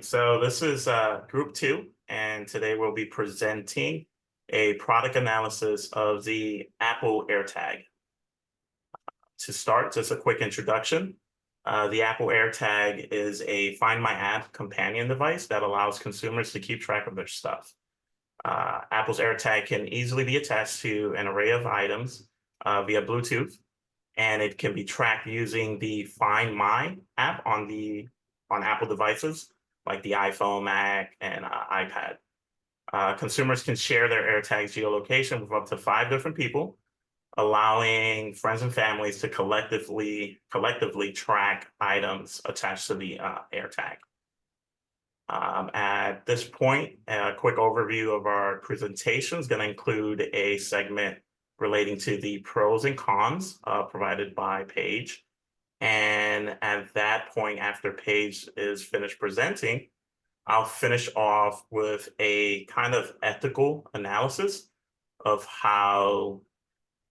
So this is group two, and today we'll be presenting a product analysis of the Apple AirTag. To start, just a quick introduction. The Apple AirTag is a Find My App companion device that allows consumers to keep track of their stuff. Apple's AirTag can easily be attached to an array of items via Bluetooth, and it can be tracked using the Find My app on Apple devices like the iPhone, Mac, and iPad. Consumers can share their AirTag's geolocation with up to 5 different people, allowing friends and families to collectively track items attached to the AirTag. At this point, a quick overview of our presentation is going to include a segment relating to the pros and cons provided by Paige. And at that point, after Paige is finished presenting, I'll finish off with a kind of ethical analysis of how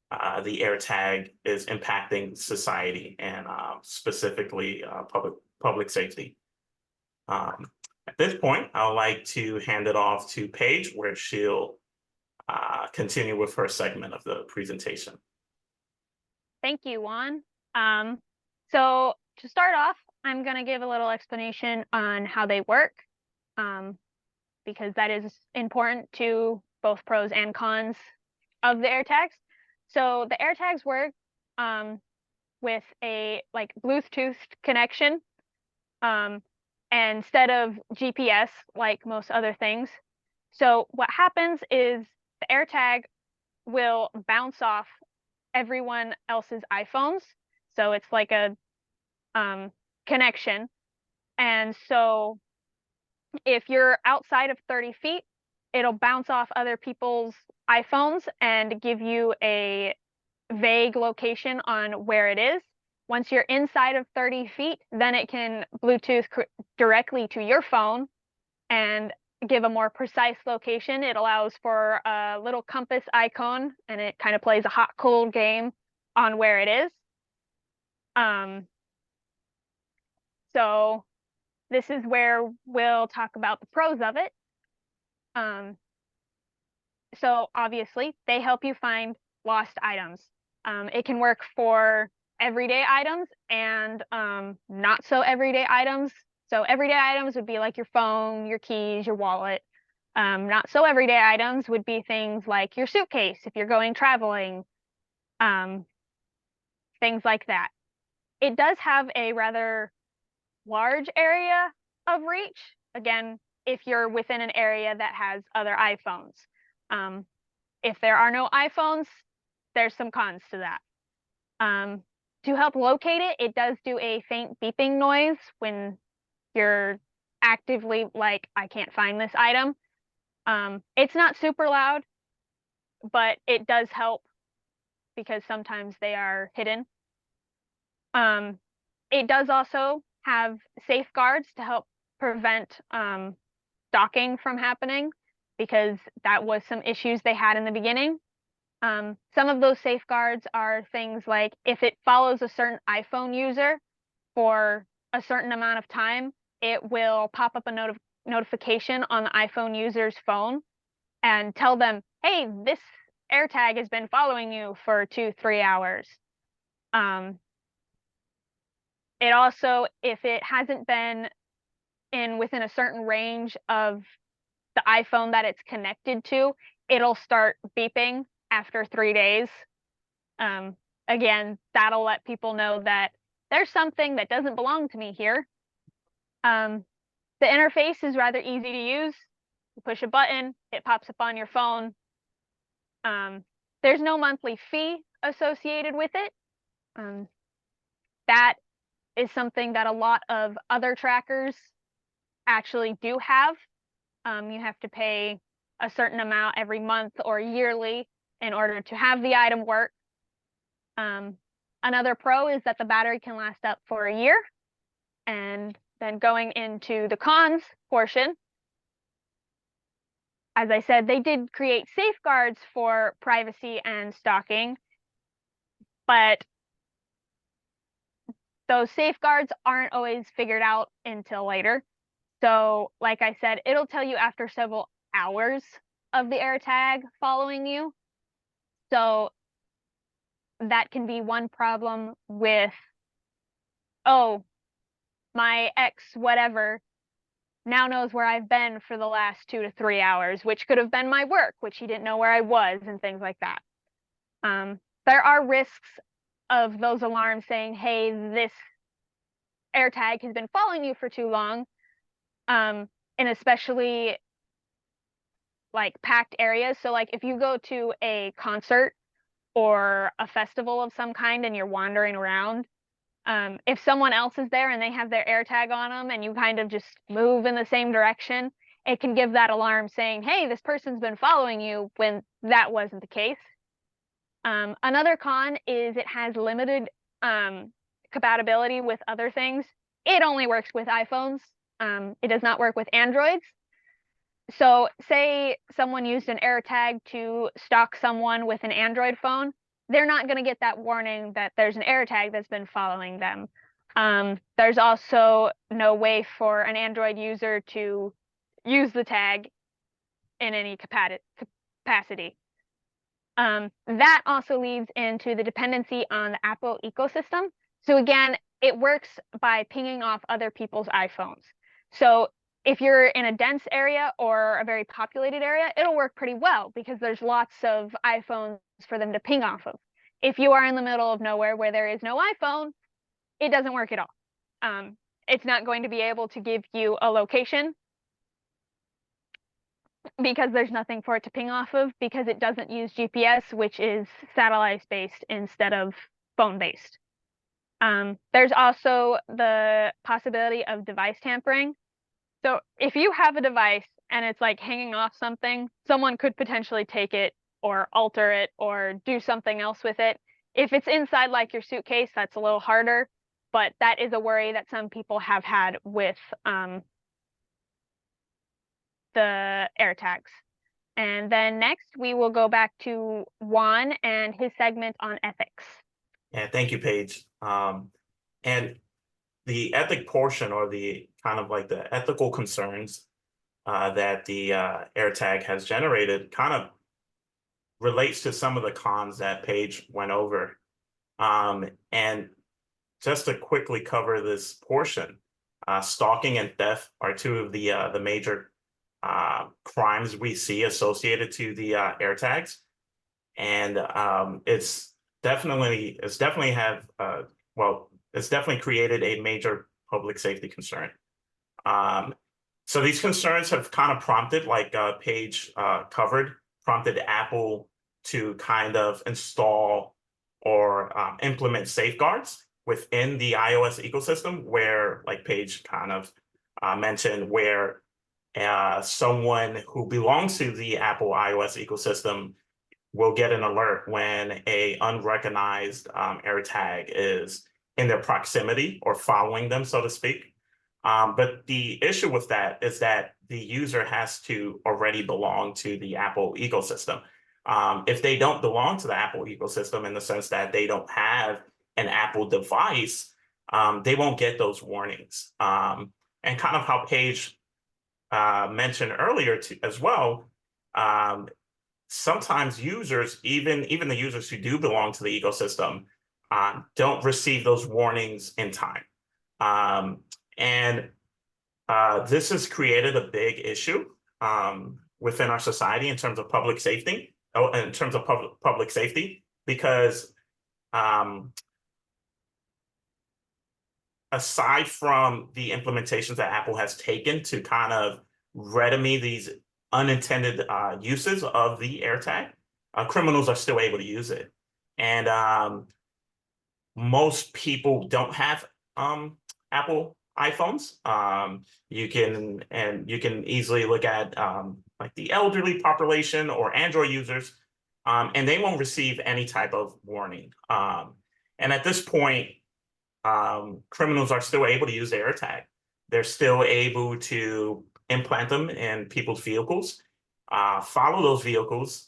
the AirTag is impacting society and specifically public safety. At this point, I'd like to hand it off to Paige, where she'll continue with her segment of the presentation. Thank you, Juan. So to start off, I'm going to give a little explanation on how they work, because that is important to both pros and cons of the AirTags. So the AirTags work with a Bluetooth connection, instead of GPS like most other things. So what happens is the AirTag will bounce off everyone else's iPhones. So it's like a connection. And so if you're outside of 30 feet, it'll bounce off other people's iPhones and give you a vague location on where it is. Once you're inside of 30 feet, then it can Bluetooth directly to your phone and give a more precise location. It allows for a little compass icon, and it kind of plays a hot cold game on where it is. So this is where we'll talk about the pros of it. So obviously they help you find lost items. It can work for everyday items and not so everyday items. So everyday items would be like your phone, your keys, your wallet. Not so everyday items would be things like your suitcase if you're going traveling, things like that. It does have a rather large area of reach, again, if you're within an area that has other iPhones. If there are no iPhones, there's some cons to that. To help locate it, it does do a faint beeping noise when you're actively like, I can't find this item. It's not super loud, but it does help because sometimes they are hidden. It does also have safeguards to help prevent stalking from happening, because that was some issues they had in the beginning. Some of those safeguards are things like if it follows a certain iPhone user for a certain amount of time, it will pop up a notification on the iPhone user's phone and tell them, hey, this AirTag has been following you for 2-3 hours. It also, if it hasn't been within a certain range of the iPhone that it's connected to, it'll start beeping after 3 days. Again, that'll let people know that there's something that doesn't belong to me here. The interface is rather easy to use. You push a button, it pops up on your phone. There's no monthly fee associated with it. That is something that a lot of other trackers actually do have. You have to pay a certain amount every month or yearly in order to have the item work. Another pro is that the battery can last up for a year. And then going into the cons portion, as I said, they did create safeguards for privacy and stalking, but those safeguards aren't always figured out until later. So, like I said, it'll tell you after several hours of the AirTag following you. So that can be one problem with, oh, my ex whatever now knows where I've been for the last 2 to 3 hours, which could have been my work, which he didn't know where I was, and things like that. There are risks of those alarms saying, hey, this AirTag has been following you for too long, and especially like packed areas. So like if you go to a concert or a festival of some kind and you're wandering around, if someone else is there and they have their AirTag on them and you kind of just move in the same direction, it can give that alarm saying, hey, this person's been following you, when that wasn't the case. Another con is it has limited compatibility with other things. It only works with iPhones. It does not work with Androids. So say someone used an AirTag to stalk someone with an Android phone, they're not going to get that warning that there's an AirTag that's been following them. There's also no way for an Android user to use the tag in any capacity. That also leads into the dependency on the Apple ecosystem. So again, it works by pinging off other people's iPhones. So if you're in a dense area or a very populated area, it'll work pretty well because there's lots of iPhones for them to ping off of. If you are in the middle of nowhere where there is no iPhone, it doesn't work at all. It's not going to be able to give you a location because there's nothing for it to ping off of, because it doesn't use GPS, which is satellite-based instead of phone-based. There's also the possibility of device tampering. So if you have a device and it's like hanging off something, someone could potentially take it or alter it or do something else with it. If it's inside like your suitcase, that's a little harder, but that is a worry that some people have had with the AirTags. And then next we will go back to Juan and his segment on ethics. Yeah, thank you, Paige. And the ethic portion, or the kind of like the ethical concerns that the AirTag has generated, kind of relates to some of the cons that Paige went over. And just to quickly cover this portion, stalking and theft are two of the major crimes we see associated to the AirTags, and it's definitely created a major public safety concern. So these concerns have kind of prompted, like Paige covered, prompted Apple to kind of install or implement safeguards within the iOS ecosystem, where, like Paige kind of mentioned, where someone who belongs to the Apple iOS ecosystem will get an alert when a unrecognized AirTag is in their proximity or following them, so to speak. But the issue with that is that the user has to already belong to the Apple ecosystem. If they don't belong to the Apple ecosystem, in the sense that they don't have an Apple device, they won't get those warnings. And kind of how Paige mentioned earlier as well, sometimes users, even the users who do belong to the ecosystem, don't receive those warnings in time. And this has created a big issue within our society in terms of public safety, because aside from the implementations that Apple has taken to kind of remedy these unintended uses of the AirTag, criminals are still able to use it. And most people don't have Apple iPhones. You can easily look at like the elderly population or Android users, and they won't receive any type of warning. And at this point, criminals are still able to use the AirTag. They're still able to implant them in people's vehicles, follow those vehicles,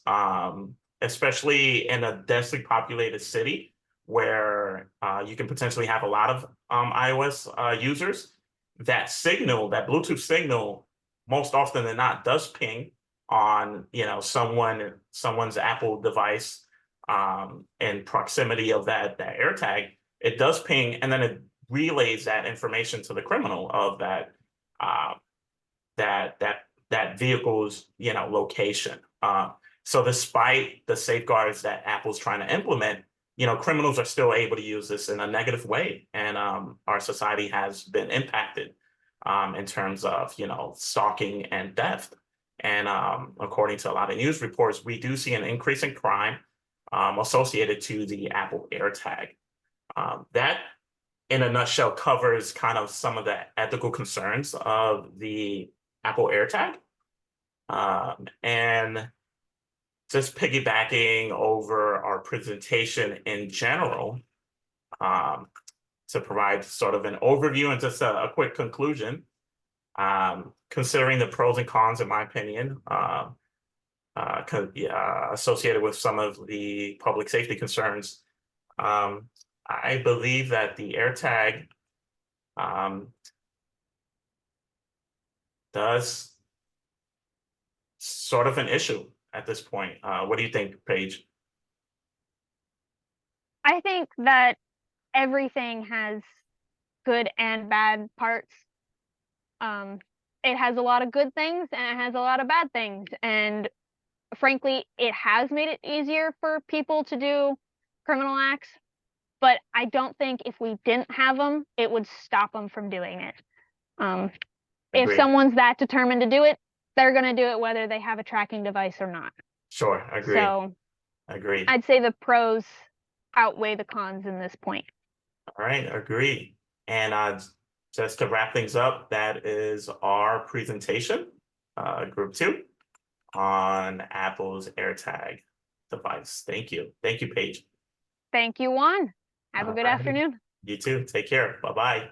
especially in a densely populated city where you can potentially have a lot of iOS users. that signal, that Bluetooth signal, most often than not, does ping on, you know, someone's Apple device, in proximity of that AirTag. It does ping, and then it relays that information to the criminal of uh, that vehicle's, you know, location. So despite the safeguards that Apple's trying to implement, you know, criminals are still able to use this in a negative way, and our society has been impacted in terms of, you know, stalking and theft. And according to a lot of news reports, we do see an increase in crime associated to the Apple AirTag. That, in a nutshell, covers kind of some of the ethical concerns of the Apple AirTag. And just piggybacking over our presentation in general, to provide sort of an overview and just a quick conclusion, considering the pros and cons, in my opinion, associated with some of the public safety concerns, I believe that the AirTag does sort of an issue at this point. What do you think, Paige? I think that everything has good and bad parts. It has a lot of good things and it has a lot of bad things. And frankly, it has made it easier for people to do criminal acts. But I don't think if we didn't have them, it would stop them from doing it. If Agreed. someone's that determined to do it, they're going to do it whether they have a tracking device or not. Sure, agreed. So Agreed. I'd say the pros outweigh the cons in this point. All right, agreed. And just to wrap things up, that is our presentation, group 2, on Apple's AirTag device. Thank you. Thank you, Paige. Thank you, Juan. Have a All good right. afternoon. You too. Take care. Bye-bye.